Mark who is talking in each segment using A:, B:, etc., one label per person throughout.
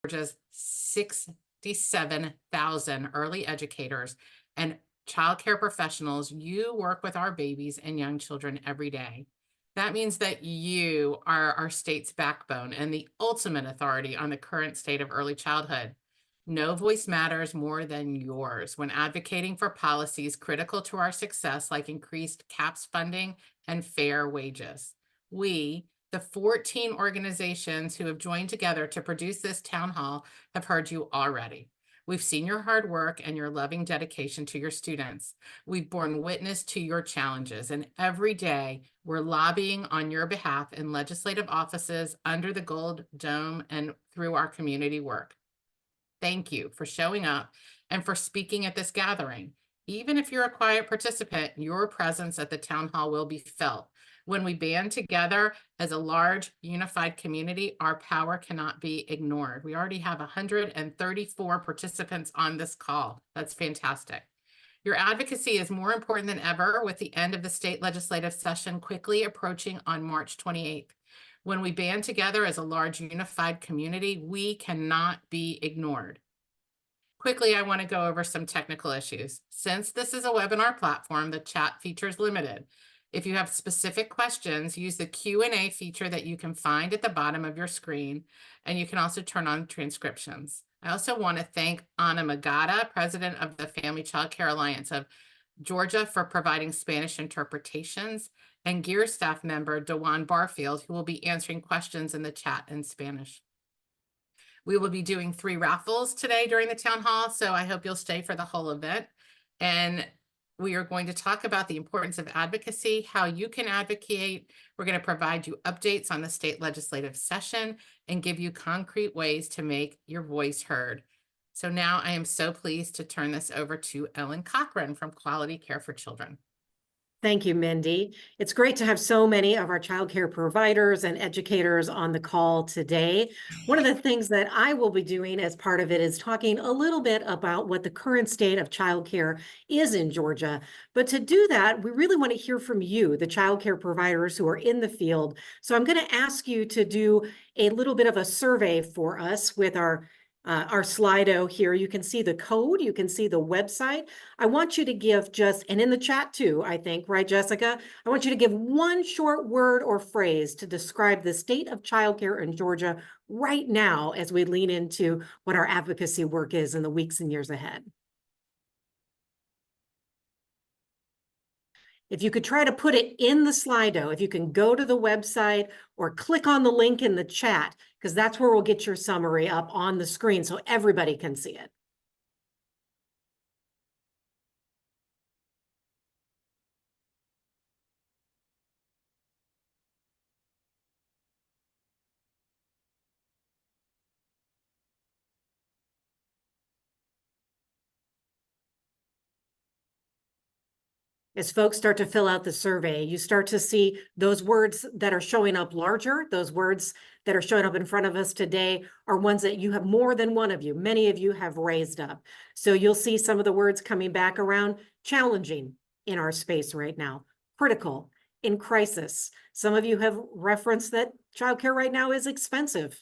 A: Georgia's 67,000 early educators and childcare professionals, you work with our babies and young children every day. That means that you are our state's backbone and the ultimate authority on the current state of early childhood. No voice matters more than yours when advocating for policies critical to our success, like increased CAPS funding and fair wages. We, the 14 organizations who have joined together to produce this town hall, have heard you already. We've seen your hard work and your loving dedication to your students. We've borne witness to your challenges, and every day we're lobbying on your behalf in legislative offices, under the Gold Dome, and through our community work. Thank you for showing up and for speaking at this gathering. Even if you're a quiet participant, your presence at the town hall will be felt. When we band together as a large, unified community, our power cannot be ignored. We already have 134 participants on this call. That's fantastic. Your advocacy is more important than ever with the end of the state legislative session quickly approaching on March 28th. When we band together as a large, unified community, we cannot be ignored. Quickly, I want to go over some technical issues. Since this is a webinar platform, the chat feature is limited. If you have specific questions, use the Q&A feature that you can find at the bottom of your screen, and you can also turn on transcriptions. I also want to thank Anna Magada, president of the Family Child Care Alliance of Georgia, for providing Spanish interpretations, and GEEARS staff member Dewan Barfield, who will be answering questions in the chat in Spanish. We will be doing 3 raffles today during the town hall, so I hope you'll stay for the whole event. And we are going to talk about the importance of advocacy, how you can advocate. We're going to provide you updates on the state legislative session and give you concrete ways to make your voice heard. So now I am so pleased to turn this over to Ellen Cochran from Quality Care for Children.
B: Thank you, Mindy. It's great to have so many of our childcare providers and educators on the call today. One of the things that I will be doing as part of it is talking a little bit about what the current state of childcare is in Georgia. But to do that, we really want to hear from you, the childcare providers who are in the field. So I'm going to ask you to do a little bit of a survey for us with our Slido here. You can see the code, you can see the website. I want you to give just, and in the chat too, I think, right, Jessica? I want you to give one short word or phrase to describe the state of childcare in Georgia right now as we lean into what our advocacy work is in the weeks and years ahead. If you could try to put it in the Slido, if you can go to the website or click on the link in the chat, because that's where we'll get your summary up on the screen so everybody can see it. As folks start to fill out the survey, you start to see those words that are showing up larger, those words that are showing up in front of us today are ones that you have more than one of you. Many of you have raised up. So you'll see some of the words coming back around: challenging in our space right now, critical, in crisis. Some of you have referenced that childcare right now is expensive,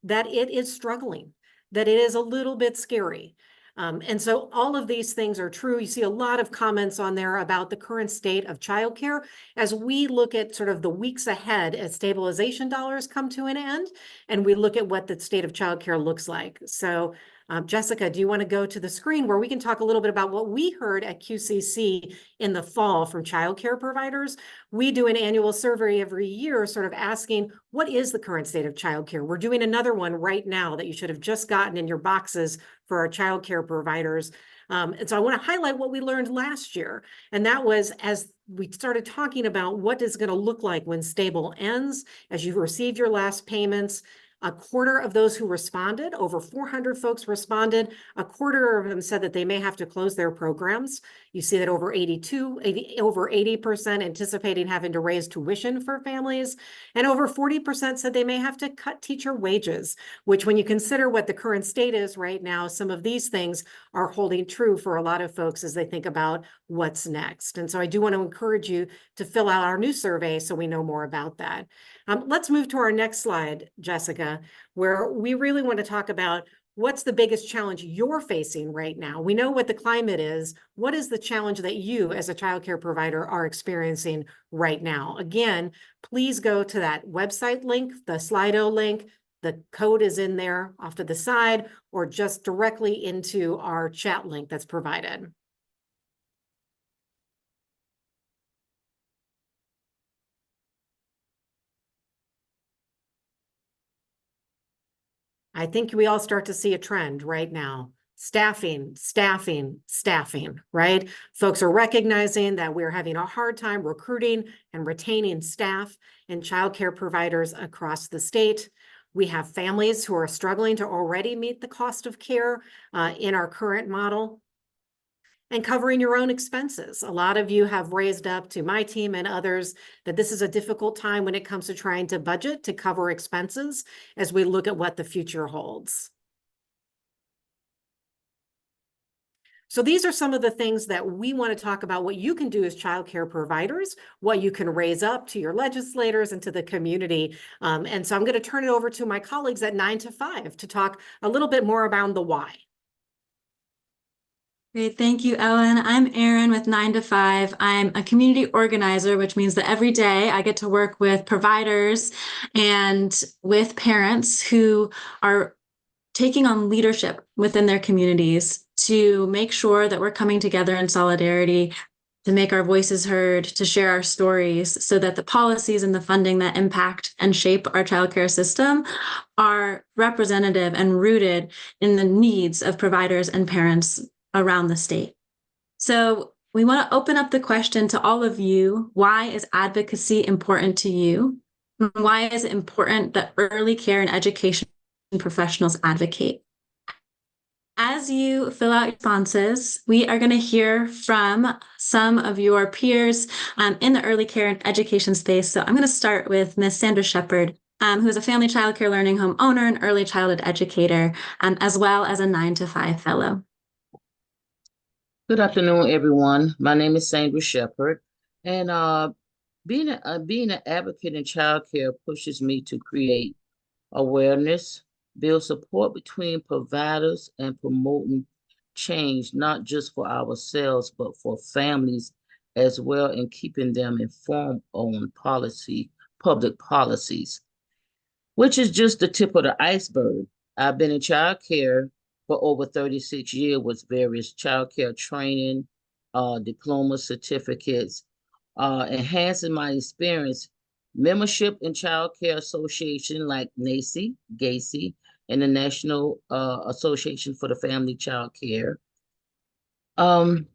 B: that it is struggling, that it is a little bit scary. And so all of these things are true. You see a lot of comments on there about the current state of childcare as we look at sort of the weeks ahead as stabilization dollars come to an end, and we look at what the state of childcare looks like. So Jessica, do you want to go to the screen where we can talk a little bit about what we heard at QCC in the fall from childcare providers? We do an annual survey every year sort of asking, what is the current state of childcare? We're doing another one right now that you should have just gotten in your boxes for our childcare providers. And so I want to highlight what we learned last year. And that was, as we started talking about what is going to look like when stable ends, as you've received your last payments. A quarter of those who responded, over 400 folks responded, a quarter of them said that they may have to close their programs. You see that over 80% anticipating having to raise tuition for families, and over 40% said they may have to cut teacher wages, which when you consider what the current state is right now, some of these things are holding true for a lot of folks as they think about what's next. And so I do want to encourage you to fill out our new survey so we know more about that. Let's move to our next slide, Jessica, where we really want to talk about what's the biggest challenge you're facing right now. We know what the climate is. What is the challenge that you as a childcare provider are experiencing right now? Again, please go to that website link, the Slido link. The code is in there off to the side, or just directly into our chat link that's provided. I think we all start to see a trend right now. Staffing, staffing, staffing, right? Folks are recognizing that we're having a hard time recruiting and retaining staff and childcare providers across the state. We have families who are struggling to already meet the cost of care in our current model. And covering your own expenses. A lot of you have raised up to my team and others that this is a difficult time when it comes to trying to budget to cover expenses as we look at what the future holds. So these are some of the things that we want to talk about, what you can do as childcare providers, what you can raise up to your legislators and to the community. And so I'm going to turn it over to my colleagues at 9 to 5 to talk a little bit more about the why.
C: Great, thank you, Ellen. I'm Erin with 9 to 5. I'm a community organizer, which means that every day I get to work with providers and with parents who are taking on leadership within their communities to make sure that we're coming together in solidarity, to make our voices heard, to share our stories so that the policies and the funding that impact and shape our childcare system are representative and rooted in the needs of providers and parents around the state. So we want to open up the question to all of you. Why is advocacy important to you? Why is it important that early care and education professionals advocate? As you fill out responses, we are going to hear from some of your peers in the early care and education space. So I'm going to start with Ms. Sandra Shepard, who is a family child care learning home owner and early childhood educator, as well as a 9 to 5 fellow.
D: Good afternoon, everyone. My name is Sandra Shepard, and being an advocate in childcare pushes me to create awareness, build support between providers, and promoting change, not just for ourselves, but for families as well, and keeping them informed on public policies, which is just the tip of the iceberg. I've been in childcare for over 36 years with various childcare training, diploma certificates, enhancing my experience. Membership in childcare association like NACI, GAEYC, and the National Association for the Family Child Care. I've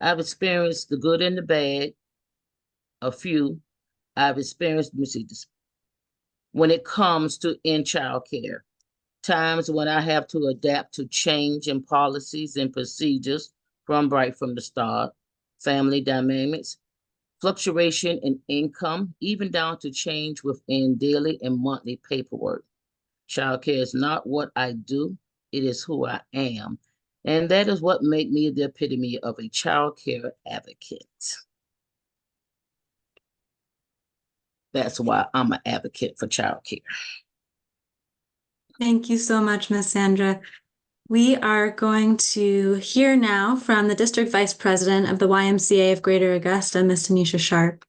D: experienced the good and the bad, a few. I've experienced, let me see this, when it comes to in childcare. Times when I have to adapt to change in policies and procedures right from the start, family dynamics, fluctuation in income, even down to change within daily and monthly paperwork. Childcare is not what I do, it is who I am. And that is what makes me the epitome of a childcare advocate. That's why I'm an advocate for childcare.
C: Thank you so much, Ms. Sandra. We are going to hear now from the District Vice President of the YMCA of Greater Augusta, Ms. Tanisha Sharp.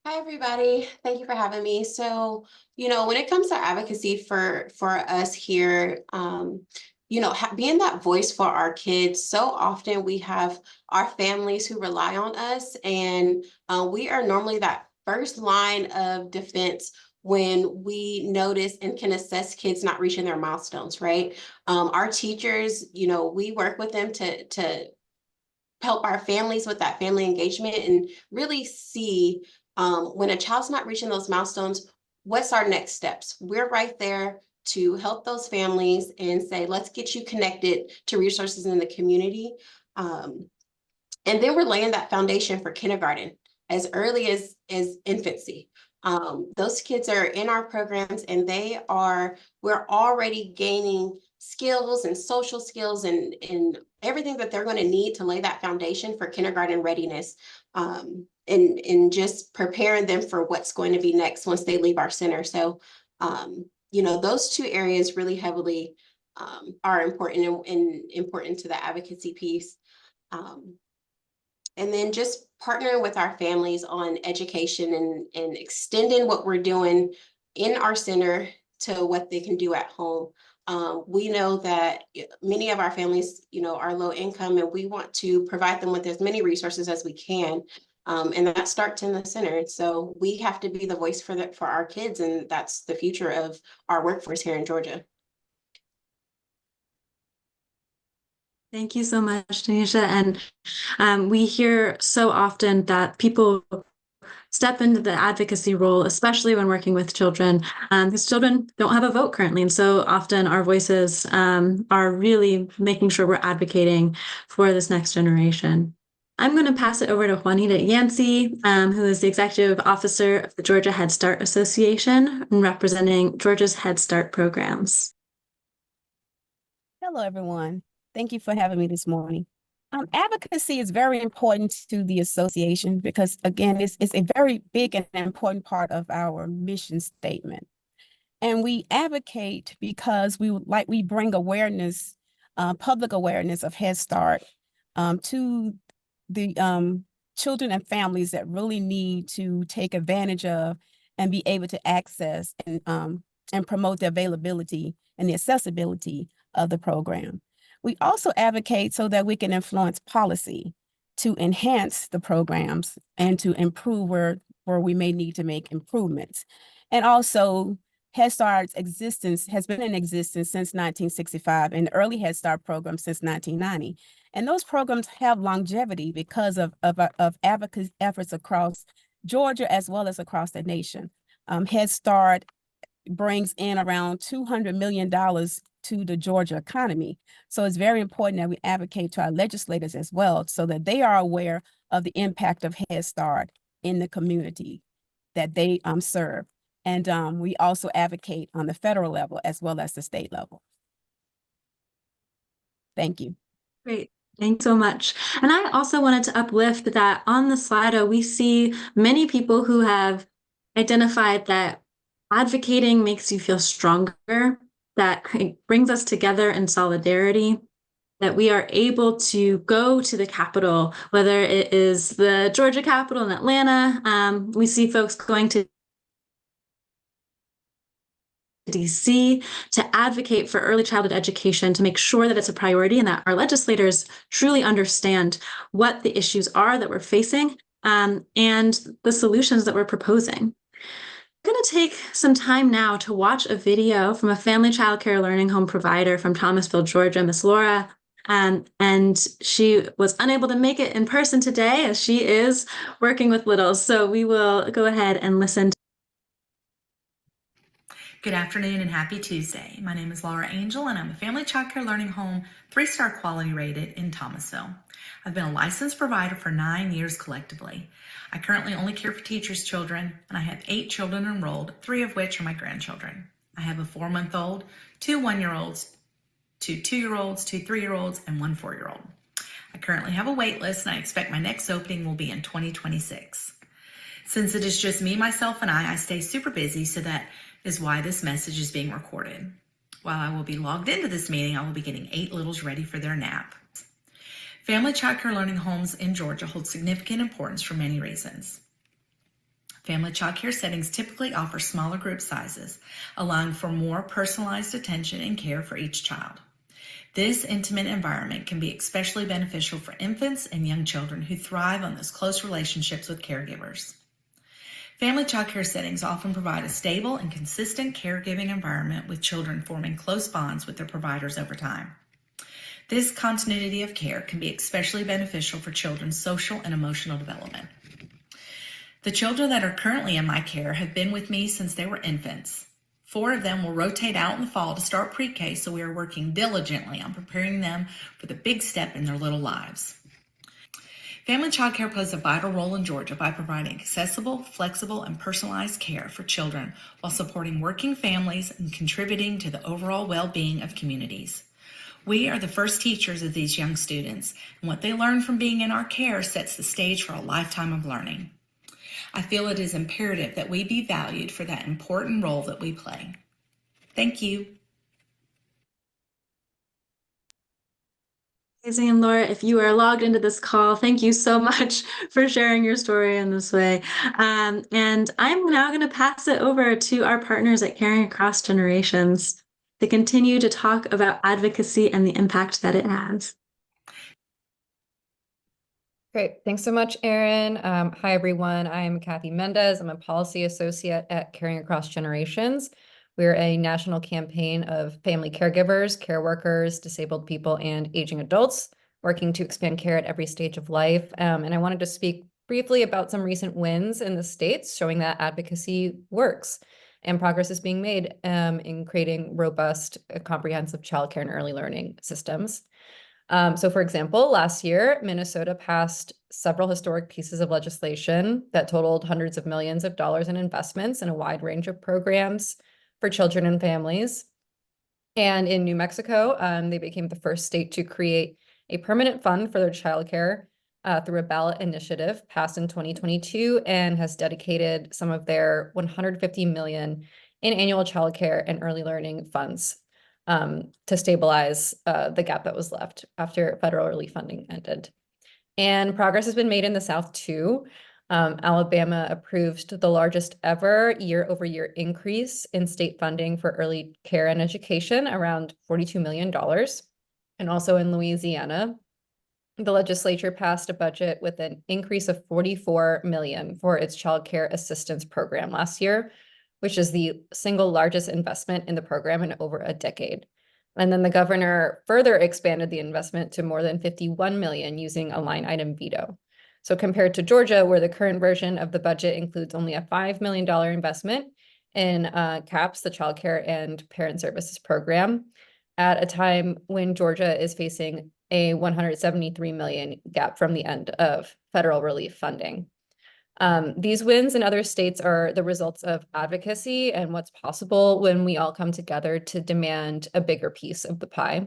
E: Hi, everybody. Thank you for having me. So, when it comes to advocacy for us here, being that voice for our kids, so often we have our families who rely on us, and we are normally that first line of defense when we notice and can assess kids not reaching their milestones, right? Our teachers, we work with them to help our families with that family engagement and really see when a child's not reaching those milestones, what's our next steps? We're right there to help those families and say, let's get you connected to resources in the community. And then we're laying that foundation for kindergarten as early as infancy. Those kids are in our programs and we're already gaining skills and social skills and everything that they're going to need to lay that foundation for kindergarten readiness, and just preparing them for what's going to be next once they leave our center. So, you know, those two areas really heavily are important and important to the advocacy piece. And then just partnering with our families on education and extending what we're doing in our center to what they can do at home. We know that many of our families, you know, are low income, and we want to provide them with as many resources as we can. And that starts in the center. So we have to be the voice for our kids, and that's the future of our workforce here in Georgia.
C: Thank you so much, Tanisha. And we hear so often that people step into the advocacy role, especially when working with children, because children don't have a vote currently. And so often our voices are really making sure we're advocating for this next generation. I'm going to pass it over to Juanita Yancey, who is the Executive Officer of the Georgia Head Start Association and representing Georgia's Head Start programs.
F: Hello, everyone. Thank you for having me this morning. Advocacy is very important to the association because, again, it's a very big and important part of our mission statement. And we advocate because we bring awareness, public awareness of Head Start to the children and families that really need to take advantage of and be able to access and promote the availability and the accessibility of the program. We also advocate so that we can influence policy to enhance the programs and to improve where we may need to make improvements. And also, Head Start's existence has been in existence since 1965, and the early Head Start program since 1990. And those programs have longevity because of advocacy efforts across Georgia as well as across the nation. Head Start brings in around $200 million to the Georgia economy. So it's very important that we advocate to our legislators as well so that they are aware of the impact of Head Start in the community that they serve. And we also advocate on the federal level as well as the state level. Thank you.
C: Great. Thanks so much. And I also wanted to uplift that on the Slido, we see many people who have identified that advocating makes you feel stronger, that brings us together in solidarity, that we are able to go to the Capitol, whether it is the Georgia Capitol in Atlanta. We see folks going to DC to advocate for early childhood education, to make sure that it's a priority and that our legislators truly understand what the issues are that we're facing and the solutions that we're proposing. I'm going to take some time now to watch a video from a family child care learning home provider from Thomasville, Georgia, Miss Laura. And she was unable to make it in person today as she is working with littles. So we will go ahead and listen.
G: Good afternoon and happy Tuesday. My name is Laura Angel and I'm a family child care learning home 3-star quality rated in Thomasville. I've been a licensed provider for 9 years collectively. I currently only care for teachers' children and I have 8 children enrolled, 3 of which are my grandchildren. I have a 4-month-old, 2 1-year-olds, 2 2-year-olds, 2 3-year-olds, and 1 4-year-old. I currently have a wait list and I expect my next opening will be in 2026. Since it is just me, myself, and I stay super busy, so that is why this message is being recorded. While I will be logged into this meeting, I will be getting 8 littles ready for their nap. Family child care learning homes in Georgia hold significant importance for many reasons. Family child care settings typically offer smaller group sizes, allowing for more personalized attention and care for each child. This intimate environment can be especially beneficial for infants and young children who thrive on those close relationships with caregivers. Family child care settings often provide a stable and consistent caregiving environment, with children forming close bonds with their providers over time. This continuity of care can be especially beneficial for children's social and emotional development. The children that are currently in my care have been with me since they were infants. 4 of them will rotate out in the fall to start pre-K, so we are working diligently on preparing them for the big step in their little lives. Family childcare plays a vital role in Georgia by providing accessible, flexible, and personalized care for children while supporting working families and contributing to the overall well-being of communities. We are the first teachers of these young students, and what they learn from being in our care sets the stage for a lifetime of learning. I feel it is imperative that we be valued for that important role that we play. Thank you.
C: Amazing. And Laura, if you are logged into this call, thank you so much for sharing your story in this way. And I'm now going to pass it over to our partners at Caring Across Generations to continue to talk about advocacy and the impact that it has.
H: Great. Thanks so much, Erin. Hi, everyone. I'm Kathy Mendez. I'm a policy associate at Caring Across Generations. We're a national campaign of family caregivers, care workers, disabled people, and aging adults working to expand care at every stage of life. And I wanted to speak briefly about some recent wins in the states showing that advocacy works and progress is being made in creating robust, comprehensive childcare and early learning systems. So for example, last year, Minnesota passed several historic pieces of legislation that totaled hundreds of millions of dollars in investments in a wide range of programs for children and families. And in New Mexico, they became the first state to create a permanent fund for their childcare through a ballot initiative passed in 2022 and has dedicated some of their $150 million in annual childcare and early learning funds to stabilize the gap that was left after federal relief funding ended. And progress has been made in the South too. Alabama approved the largest ever year-over-year increase in state funding for early care and education, around $42 million. And also in Louisiana, the legislature passed a budget with an increase of $44 million for its child care assistance program last year, which is the single largest investment in the program in over a decade. And then the governor further expanded the investment to more than $51 million using a line item veto. So compared to Georgia, where the current version of the budget includes only a $5 million investment in CAPS, the Child Care and Parent Services Program, at a time when Georgia is facing a $173 million gap from the end of federal relief funding. These wins in other states are the results of advocacy and what's possible when we all come together to demand a bigger piece of the pie.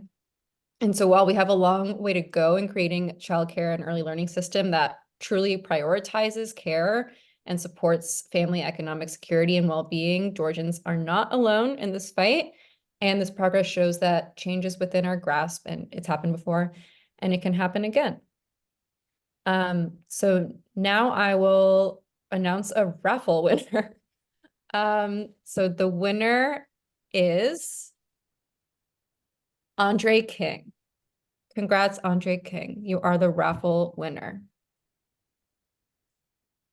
H: And so while we have a long way to go in creating childcare and early learning system that truly prioritizes care and supports family economic security and well-being, Georgians are not alone in this fight. And this progress shows that change is within our grasp, and it's happened before, and it can happen again. So now I will announce a raffle winner. So the winner is Andre King. Congrats, Andre King. You are the raffle winner.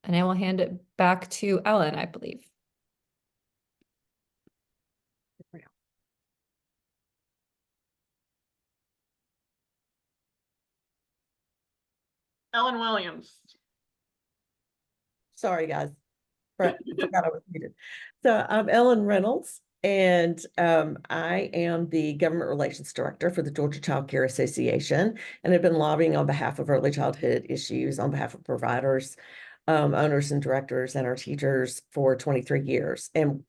H: And I will hand it back to Ellen, I believe.
I: Ellen Williams. Sorry, guys. I forgot I was muted. So I'm Ellen Reynolds, and I am the Government Relations Director for the Georgia Child Care Association, and I've been lobbying on behalf of early childhood issues, on behalf of providers, owners and directors, and our teachers for 23 years. And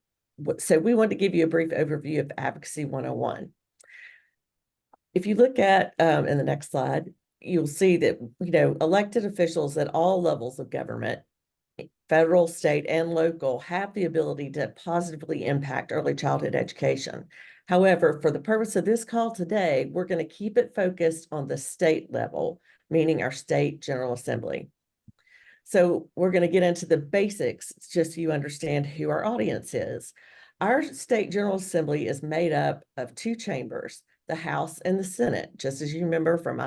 I: so we want to give you a brief overview of Advocacy 101. If you look at, in the next slide, you'll see that, elected officials at all levels of government, federal, state, and local, have the ability to positively impact early childhood education. However, for the purpose of this call today, we're going to keep it focused on the state level, meaning our state General Assembly. So we're going to get into the basics, just so you understand who our audience is. Our state General Assembly is made up of two chambers, the House and the Senate, just as you remember from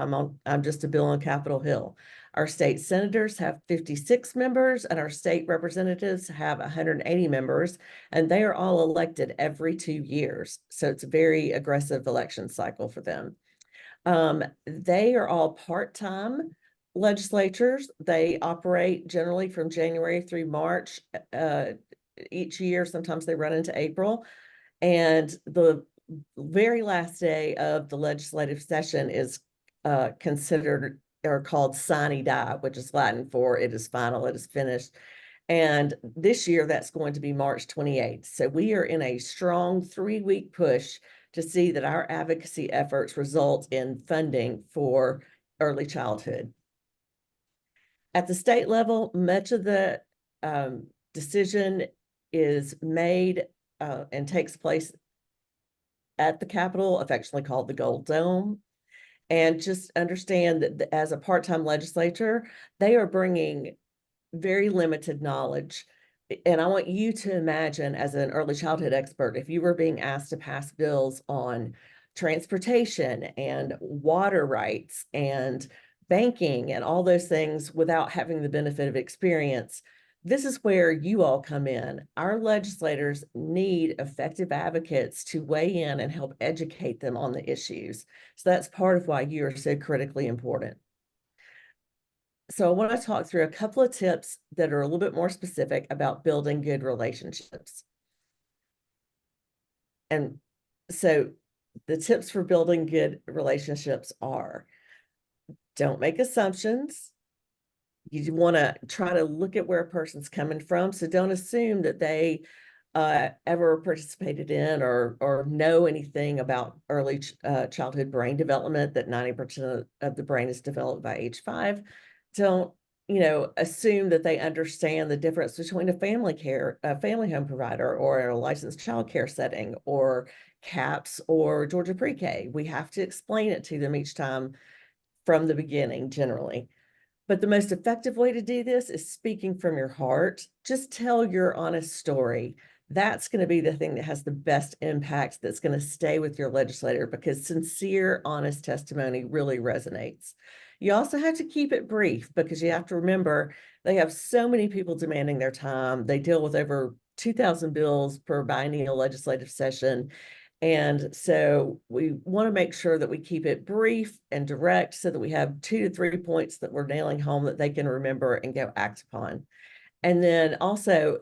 I: I'm Just a Bill on Capitol Hill. Our state senators have 56 members, and our state representatives have 180 members, and they are all elected every 2 years. So it's a very aggressive election cycle for them. They are all part-time legislatures. They operate generally from January through March each year. Sometimes they run into April. And the very last day of the legislative session is considered are called sine die, which is Latin for it is final, it is finished. And this year that's going to be March 28th. So we are in a strong 3-week push to see that our advocacy efforts result in funding for early childhood. At the state level, much of the decision is made and takes place at the Capitol, affectionately called the Gold Dome. And just understand that as a part-time legislator, they are bringing very limited knowledge. And I want you to imagine, as an early childhood expert, if you were being asked to pass bills on transportation and water rights and banking and all those things without having the benefit of experience, this is where you all come in. Our legislators need effective advocates to weigh in and help educate them on the issues. So that's part of why you are so critically important. So I want to talk through a couple of tips that are a little bit more specific about building good relationships. And so the tips for building good relationships are: don't make assumptions. You want to try to look at where a person's coming from. So don't assume that they ever participated in or know anything about early childhood brain development, that 90% of the brain is developed by age 5. Don't, assume that they understand the difference between a family home provider or a licensed child care setting or CAPS or Georgia Pre-K. We have to explain it to them each time from the beginning, generally. But the most effective way to do this is speaking from your heart. Just tell your honest story. That's going to be the thing that has the best impact, that's going to stay with your legislator, because sincere, honest testimony really resonates. You also have to keep it brief, because you have to remember they have so many people demanding their time. They deal with over 2,000 bills per biennial legislative session. And so we want to make sure that we keep it brief and direct so that we have 2 to 3 points that we're nailing home that they can remember and go act upon. And then also,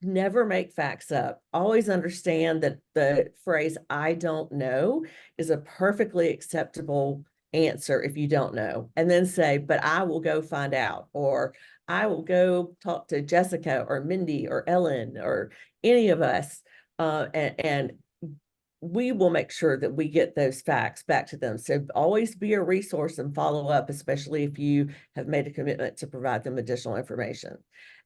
I: never make facts up. Always understand that the phrase "I don't know" is a perfectly acceptable answer if you don't know. And then say, "But I will go find out," or "I will go talk to Jessica or Mindy or Ellen or any of us, and we will make sure that we get those facts back to them." So always be a resource and follow up, especially if you have made a commitment to provide them additional information.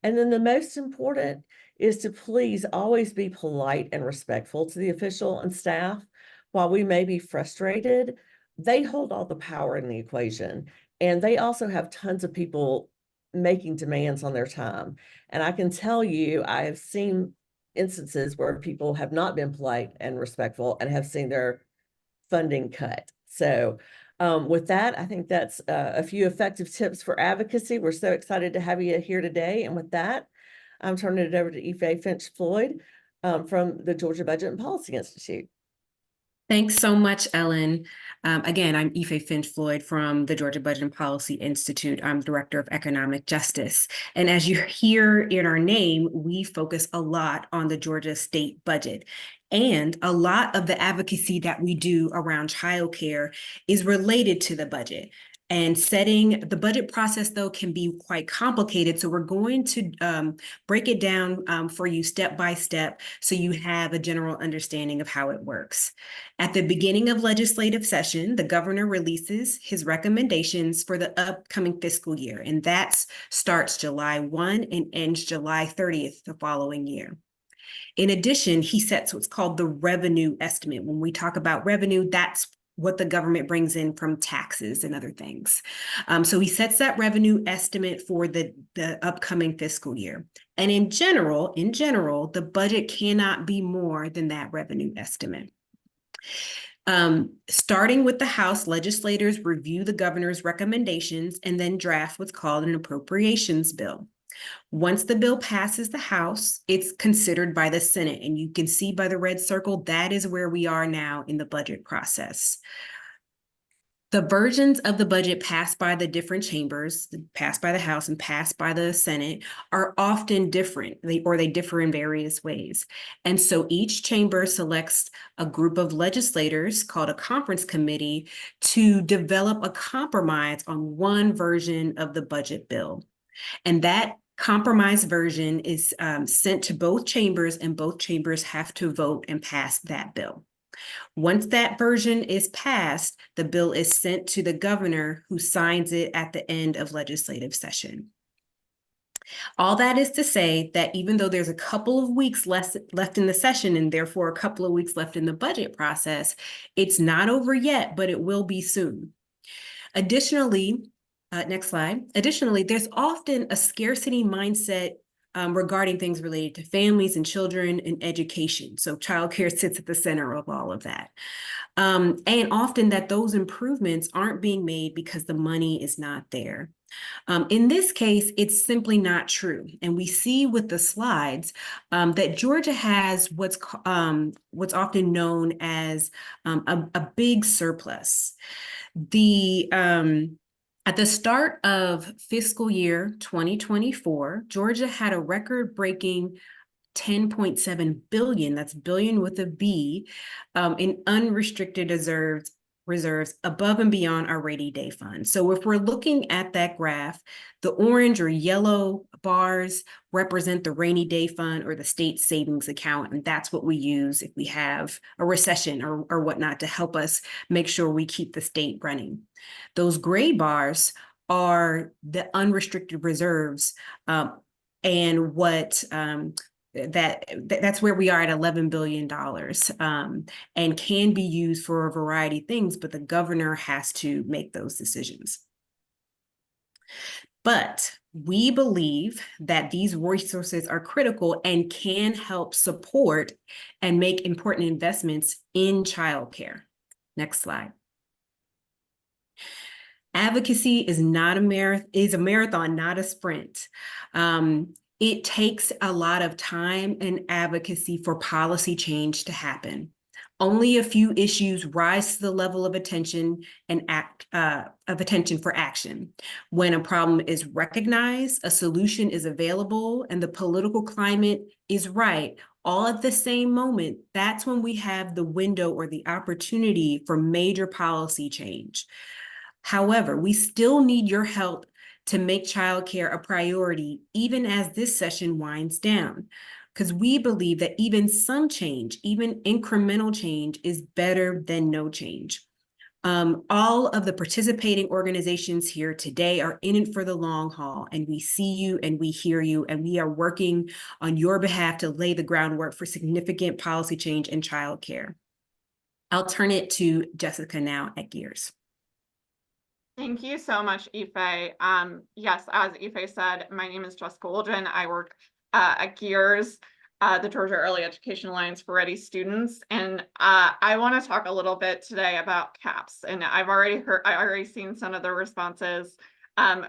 I: And then the most important is to please always be polite and respectful to the official and staff. While we may be frustrated, they hold all the power in the equation. And they also have tons of people making demands on their time. And I can tell you, I have seen instances where people have not been polite and respectful and have seen their funding cut. So with that, I think that's a few effective tips for advocacy. We're so excited to have you here today. And with that, I'm turning it over to Ife Finch Floyd from the Georgia Budget and Policy Institute.
J: Thanks so much, Ellen. Again, I'm Ife Finch Floyd from the Georgia Budget and Policy Institute. I'm Director of Economic Justice. And as you hear in our name, we focus a lot on the Georgia state budget. And a lot of the advocacy that we do around childcare is related to the budget. And setting the budget process, though, can be quite complicated. So we're going to break it down for you step by step so you have a general understanding of how it works. At the beginning of legislative session, the governor releases his recommendations for the upcoming fiscal year, and that starts July 1 and ends July 30th the following year. In addition, he sets what's called the revenue estimate. When we talk about revenue, that's what the government brings in from taxes and other things. So he sets that revenue estimate for the upcoming fiscal year. And in general, the budget cannot be more than that revenue estimate. Starting with the House, legislators review the governor's recommendations and then draft what's called an appropriations bill. Once the bill passes the House, it's considered by the Senate. And you can see by the red circle, that is where we are now in the budget process. The versions of the budget passed by the different chambers, passed by the House and passed by the Senate, are often different, they differ in various ways. And so each chamber selects a group of legislators called a conference committee to develop a compromise on one version of the budget bill. And that compromise version is sent to both chambers, and both chambers have to vote and pass that bill. Once that version is passed, the bill is sent to the governor, who signs it at the end of legislative session. All that is to say that even though there's a couple of weeks left in the session, and therefore a couple of weeks left in the budget process, it's not over yet, but it will be soon. Additionally, next slide. Additionally, there's often a scarcity mindset regarding things related to families and children and education. So childcare sits at the center of all of that. And often that those improvements aren't being made because the money is not there. In this case, it's simply not true. And we see with the slides that Georgia has what's often known as a big surplus. At the start of fiscal year 2024, Georgia had a record-breaking 10.7 billion, that's billion with a B, in unrestricted reserves above and beyond our rainy day fund. So if we're looking at that graph, the orange or yellow bars represent the rainy day fund or the state savings account, and that's what we use if we have a recession or whatnot to help us make sure we keep the state running. Those gray bars are the unrestricted reserves, and what that's where we are at $11 billion, and can be used for a variety of things, but the governor has to make those decisions. But we believe that these resources are critical and can help support and make important investments in childcare. Next slide. Advocacy is a marathon, not a sprint. It takes a lot of time and advocacy for policy change to happen. Only a few issues rise to the level of attention for action. When a problem is recognized, a solution is available, and the political climate is right, all at the same moment, that's when we have the window or the opportunity for major policy change. However, we still need your help to make childcare a priority, even as this session winds down, because we believe that even some change, even incremental change, is better than no change. All of the participating organizations here today are in it for the long haul, and we see you and we hear you, and we are working on your behalf to lay the groundwork for significant policy change in childcare. I'll turn it to Jessica now at GEEARS.
K: Thank you so much, Ife. Yes, as Ife said, my name is Jessica Woldren. I work at GEEARS, the Georgia Early Education Alliance for Ready Students. And I want to talk a little bit today about CAPS. And I've already seen some of the responses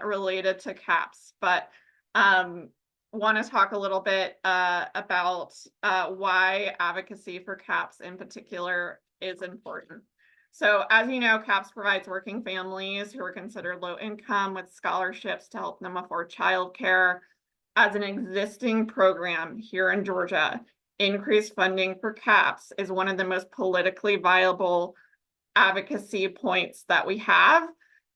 K: related to CAPS, but want to talk a little bit about why advocacy for CAPS in particular is important. So as you know, CAPS provides working families who are considered low income with scholarships to help them afford childcare. As an existing program here in Georgia, increased funding for CAPS is one of the most politically viable advocacy points that we have,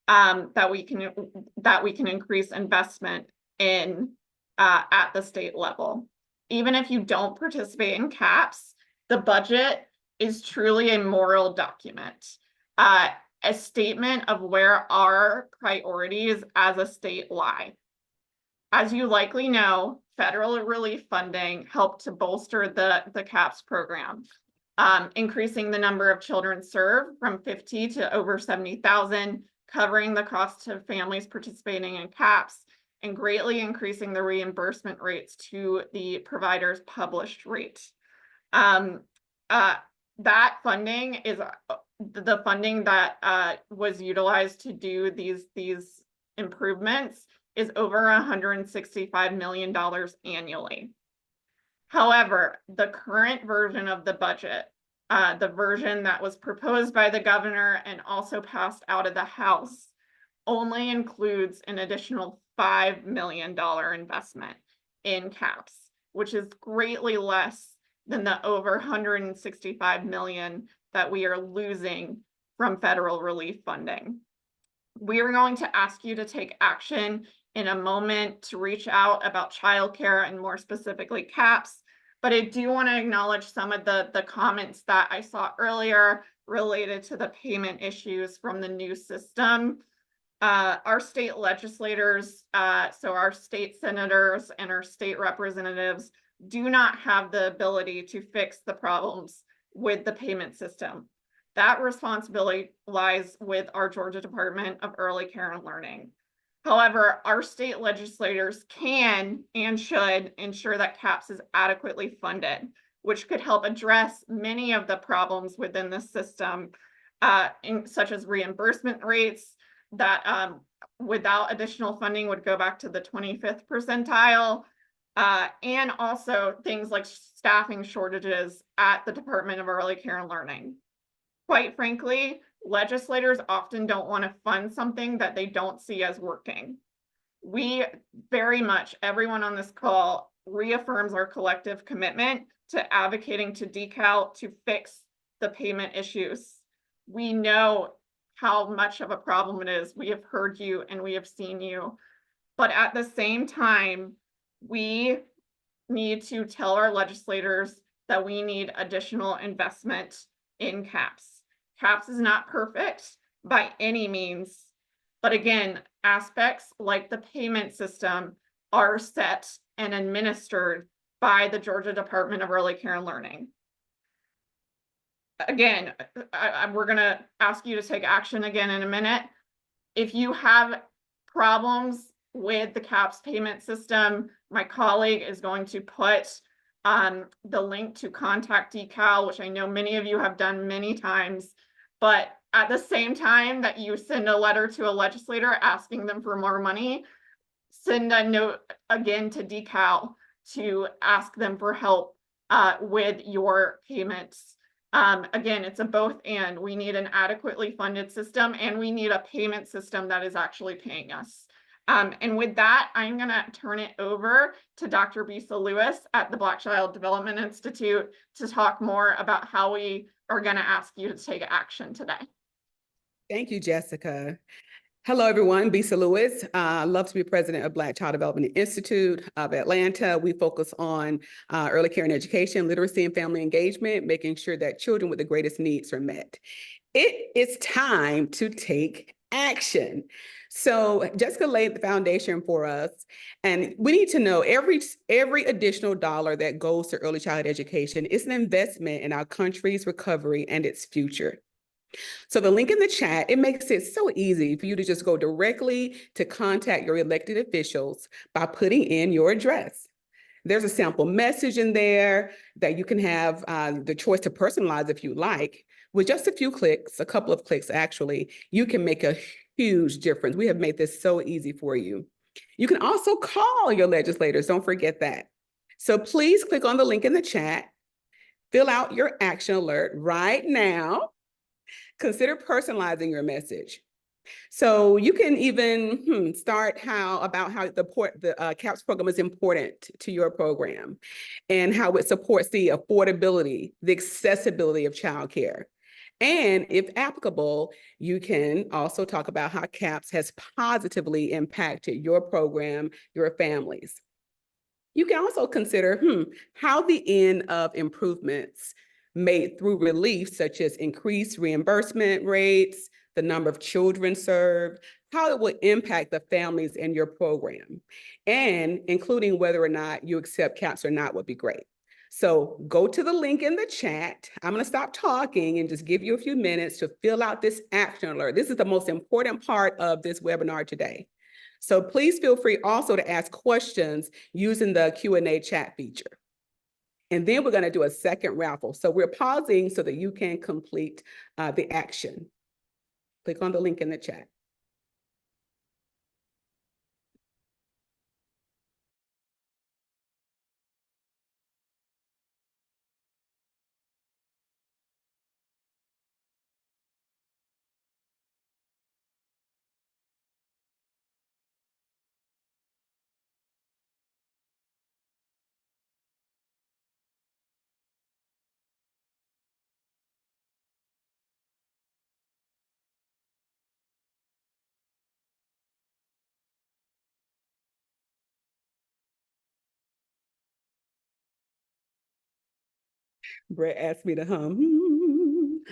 K: that we can increase investment in at the state level. Even if you don't participate in CAPS, the budget is truly a moral document, a statement of where our priorities as a state lie. As you likely know, federal relief funding helped to bolster the CAPS program, increasing the number of children served from 50 to over 70,000, covering the cost of families participating in CAPS, and greatly increasing the reimbursement rates to the provider's published rate. That funding is the funding that was utilized to do these improvements is over $165 million annually. However, the current version of the budget the version that was proposed by the governor and also passed out of the House only includes an additional $5 million investment in caps, which is greatly less than the over 165 million that we are losing from federal relief funding. We are going to ask you to take action in a moment to reach out about childcare and more specifically caps. But I do want to acknowledge some of the comments that I saw earlier related to the payment issues from the new system. Our state legislators, so our state senators and our state representatives, do not have the ability to fix the problems with the payment system. That responsibility lies with our Georgia Department of Early Care and Learning. However, our state legislators can and should ensure that CAPS is adequately funded, which could help address many of the problems within the system, such as reimbursement rates that without additional funding would go back to the 25th percentile, and also things like staffing shortages at the Department of Early Care and Learning. Quite frankly, legislators often don't want to fund something that they don't see as working. We very much, everyone on this call, reaffirms our collective commitment to advocating to DeKalb to fix the payment issues. We know how much of a problem it is. We have heard you and we have seen you. But at the same time, we need to tell our legislators that we need additional investment in CAPS. CAPS is not perfect by any means, but again, aspects like the payment system are set and administered by the Georgia Department of Early Care and Learning. Again, we're going to ask you to take action again in a minute. If you have problems with the CAPS payment system, my colleague is going to put the link to contact DeKalb, which I know many of you have done many times. But at the same time that you send a letter to a legislator asking them for more money, send a note again to DeKalb to ask them for help with your payments. Again, it's a both and. We need an adequately funded system and we need a payment system that is actually paying us. And with that, I'm going to turn it over to Dr. Bisa Lewis at the Black Child Development Institute to talk more about how we are going to ask you to take action today.
L: Thank you, Jessica. Hello, everyone. Bisa Lewis. I love to be president of Black Child Development Institute of Atlanta. We focus on early care and education, literacy, and family engagement, making sure that children with the greatest needs are met. It is time to take action. So Jessica laid the foundation for us, and we need to know every additional dollar that goes to early childhood education is an investment in our country's recovery and its future. So the link in the chat, it makes it so easy for you to just go directly to contact your elected officials by putting in your address. There's a sample message in there that you can have the choice to personalize if you like. With just a few clicks, a couple of clicks actually, you can make a huge difference. We have made this so easy for you. You can also call your legislators, don't forget that. So please click on the link in the chat, fill out your action alert right now. Consider personalizing your message. So you can even start about how the CAPS program is important to your program and how it supports the affordability, the accessibility of childcare. And if applicable, you can also talk about how CAPS has positively impacted your program, your families. You can also consider how the end of improvements made through relief, such as increased reimbursement rates, the number of children served, how it will impact the families in your program, and including whether or not you accept CAPS or not would be great. So go to the link in the chat. I'm going to stop talking and just give you a few minutes to fill out this action alert. This is the most important part of this webinar today. So please feel free also to ask questions using the Q&A chat feature. And then we're going to do a second raffle. So we're pausing so that you can complete the action. Click on the link in the chat. Brett asked me to hum.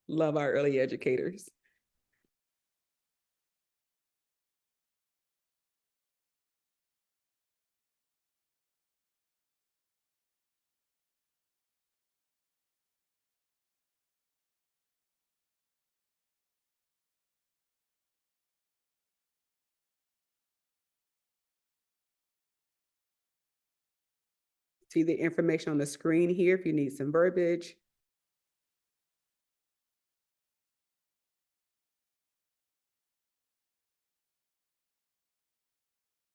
L: Love our early educators. See the information on the screen here if you need some verbiage.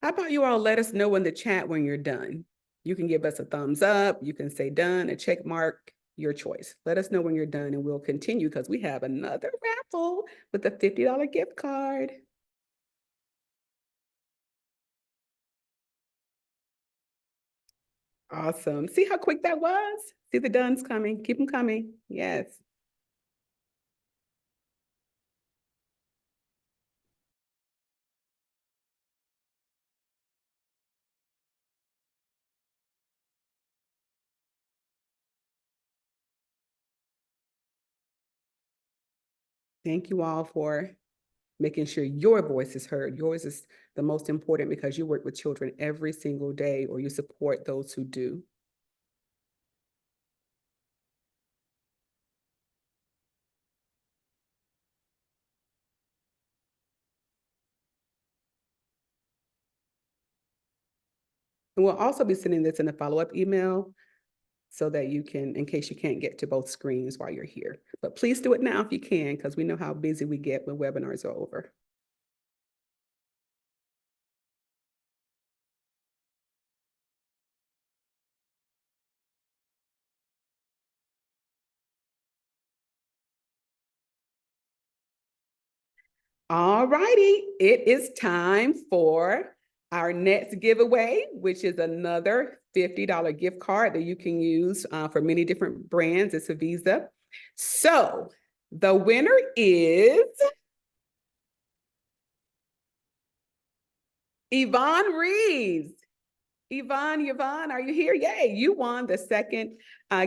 L: How about you all let us know in the chat when you're done? You can give us a thumbs up, you can say done, a check mark, your choice. Let us know when you're done and we'll continue because we have another raffle with a $50 gift card. Awesome. See how quick that was? See the done's coming. Keep them coming. Yes. Thank you all for making sure your voice is heard. Yours is the most important because you work with children every single day or you support those who do. And we'll also be sending this in a follow-up email so that you can, in case you can't get to both screens while you're here. But please do it now if you can, because we know how busy we get when webinars are over. All righty, it is time for our next giveaway, which is another $50 gift card that you can use for many different brands. It's a Visa. So the winner is Yvonne Reeves. Yvonne, are you here? Yay, you won the second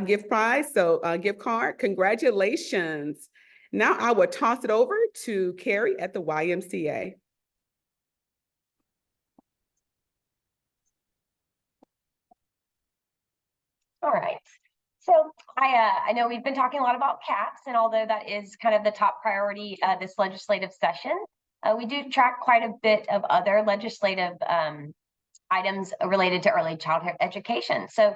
L: gift prize, so gift card. Congratulations. Now I will toss it over to Carrie at the YMCA.
M: All right. So I know we've been talking a lot about CAPS, and although that is kind of the top priority this legislative session, we do track quite a bit of other legislative items related to early childhood education. So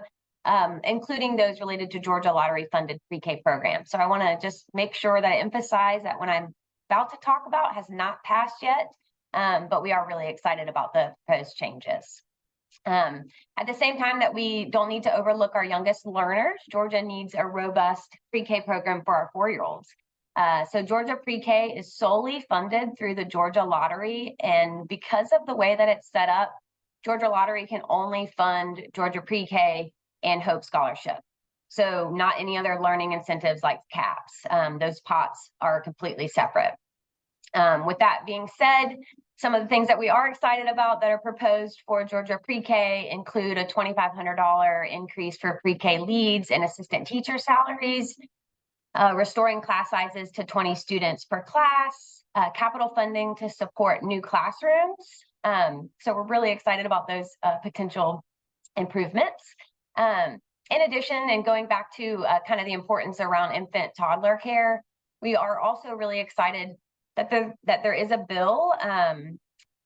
M: including those related to Georgia Lottery funded pre-K programs. So I want to just make sure that I emphasize that what I'm about to talk about has not passed yet, but we are really excited about the proposed changes. At the same time that we don't need to overlook our youngest learners, Georgia needs a robust pre-K program for our 4-year-olds. So Georgia pre-K is solely funded through the Georgia Lottery, and because of the way that it's set up, Georgia Lottery can only fund Georgia pre-K and Hope Scholarship. So not any other learning incentives like CAPS. Those pots are completely separate. With that being said, some of the things that we are excited about that are proposed for Georgia pre-K include a $2,500 increase for pre-K leads and assistant teacher salaries, restoring class sizes to 20 students per class, capital funding to support new classrooms. So we're really excited about those potential improvements. In addition, and going back to kind of the importance around infant toddler care, we are also really excited that there is a bill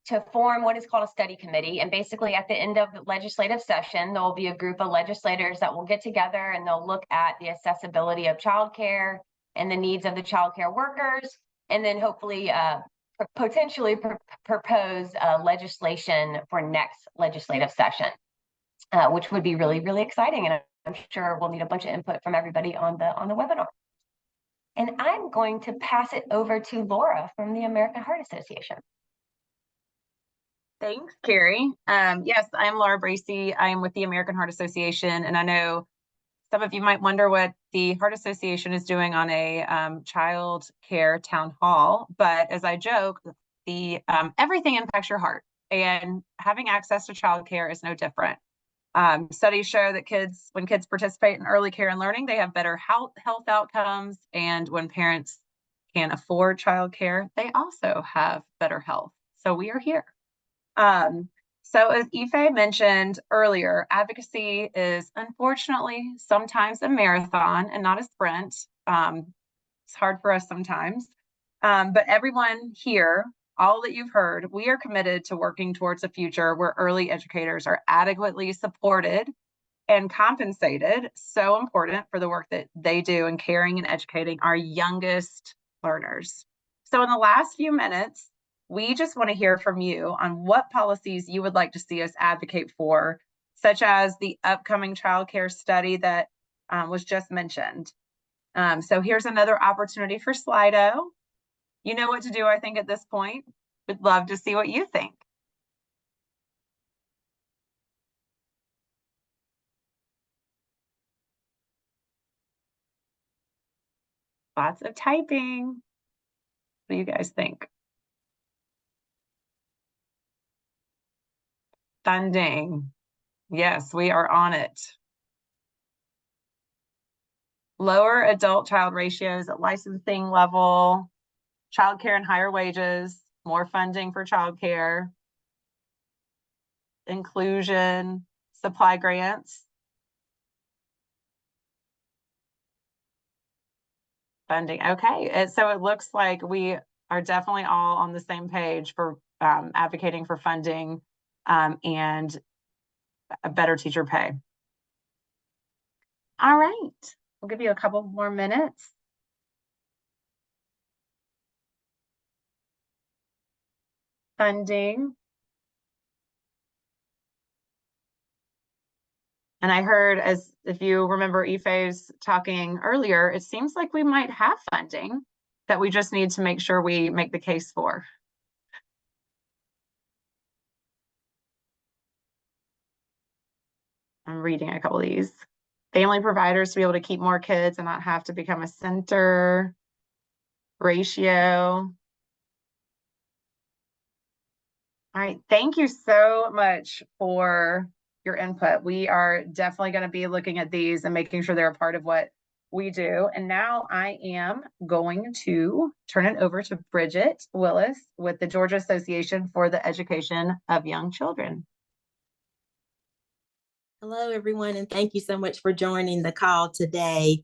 M: to form what is called a study committee. And basically at the end of the legislative session, there will be a group of legislators that will get together and they'll look at the accessibility of childcare and the needs of the childcare workers, and then hopefully potentially propose legislation for next legislative session, which would be really, really exciting. And I'm sure we'll need a bunch of input from everybody on the webinar. And I'm going to pass it over to Laura from the American Heart Association.
N: Thanks, Carrie. Yes, I'm Laura Bracey. I'm with the American Heart Association, and I know some of you might wonder what the Heart Association is doing on a child care town hall. But as I joke, the everything impacts your heart, and having access to child care is no different. Studies show that when kids participate in early care and learning, they have better health outcomes. And when parents can afford childcare, they also have better health. So we are here. So as Ife mentioned earlier, advocacy is unfortunately sometimes a marathon and not a sprint. It's hard for us sometimes. But everyone here, all that you've heard, we are committed to working towards a future where early educators are adequately supported and compensated. So important for the work that they do in caring and educating our youngest learners. So in the last few minutes, we just want to hear from you on what policies you would like to see us advocate for, such as the upcoming childcare study that was just mentioned. So here's another opportunity for Slido. You know what to do, I think, at this point. We'd love to see what you think. Lots of typing. What do you guys think? Funding. Yes, we are on it. Lower adult-child ratios at licensing level, childcare and higher wages, more funding for childcare, inclusion, supply grants, funding. Okay, and so it looks like we are definitely all on the same page for advocating for funding and a better teacher pay. All right, we'll give you a couple more minutes. Funding. And I heard, as if you remember Ife's talking earlier, it seems like we might have funding that we just need to make sure we make the case for. I'm reading a couple of these. Family providers to be able to keep more kids and not have to become a center. Ratio. All right, thank you so much for your input. We are definitely going to be looking at these and making sure they're a part of what we do. And now I am going to turn it over to Bridget Willis with the Georgia Association for the Education of Young Children.
O: Hello, everyone, and thank you so much for joining the call today.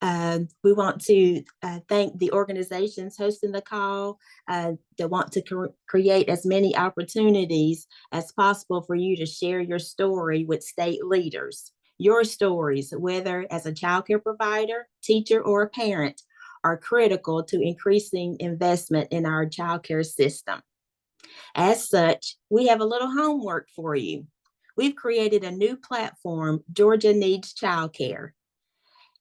O: We want to thank the organizations hosting the call that want to create as many opportunities as possible for you to share your story with state leaders. Your stories, whether as a childcare provider, teacher, or a parent, are critical to increasing investment in our childcare system. As such, we have a little homework for you. We've created a new platform, Georgia Needs Childcare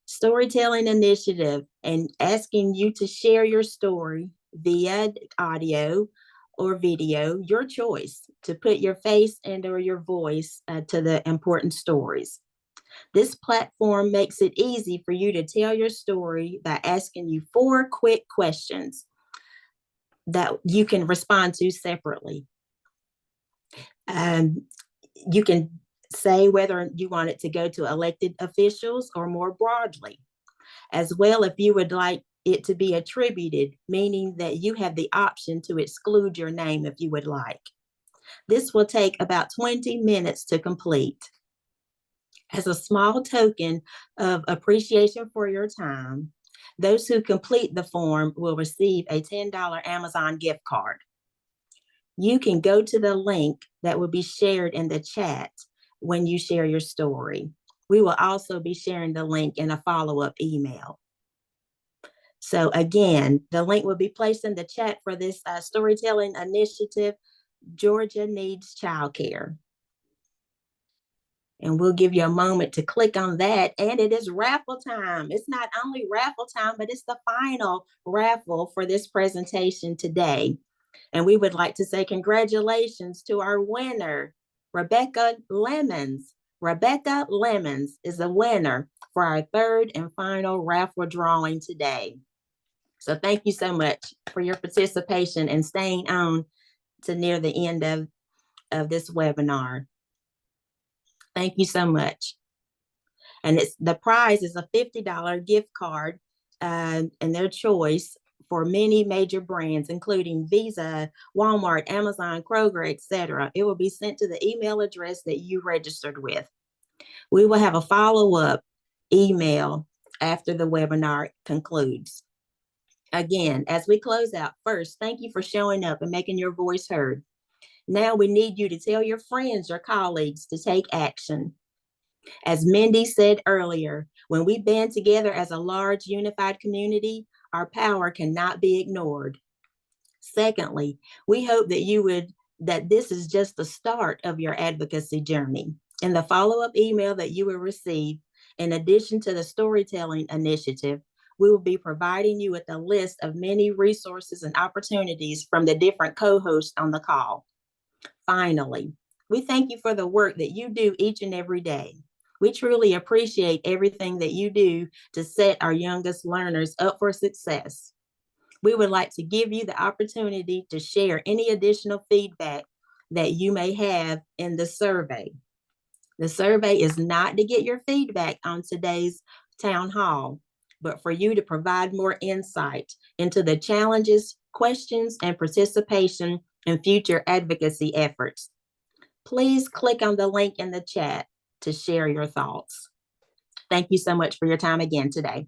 O: Storytelling Initiative, and asking you to share your story via audio or video, your choice, to put your face and or your voice to the important stories. This platform makes it easy for you to tell your story by asking you 4 quick questions that you can respond to separately. You can say whether you want it to go to elected officials or more broadly. As well, if you would like it to be attributed, meaning that you have the option to exclude your name if you would like. This will take about 20 minutes to complete. As a small token of appreciation for your time, those who complete the form will receive a $10 Amazon gift card. You can go to the link that will be shared in the chat when you share your story. We will also be sharing the link in a follow-up email. So again, the link will be placed in the chat for this storytelling initiative, Georgia Needs Childcare. And we'll give you a moment to click on that. And it is raffle time. It's not only raffle time, but it's the final raffle for this presentation today. And we would like to say congratulations to our winner, Rebecca Lemons. Rebecca Lemons is the winner for our 3rd and final raffle drawing today. So thank you so much for your participation and staying on to near the end of this webinar. Thank you so much. And the prize is a $50 gift card and their choice for many major brands, including Visa, Walmart, Amazon, Kroger, etc. It will be sent to the email address that you registered with. We will have a follow-up email after the webinar concludes. Again, as we close out, first, thank you for showing up and making your voice heard. Now we need you to tell your friends or colleagues to take action. As Mindy said earlier, when we band together as a large unified community, our power cannot be ignored. Secondly, we hope that this is just the start of your advocacy journey. In the follow-up email that you will receive, in addition to the storytelling initiative, we will be providing you with a list of many resources and opportunities from the different co-hosts on the call. Finally, we thank you for the work that you do each and every day. We truly appreciate everything that you do to set our youngest learners up for success. We would like to give you the opportunity to share any additional feedback that you may have in the survey. The survey is not to get your feedback on today's town hall, but for you to provide more insight into the challenges, questions, and participation in future advocacy efforts. Please click on the link in the chat to share your thoughts. Thank you so much for your time again today.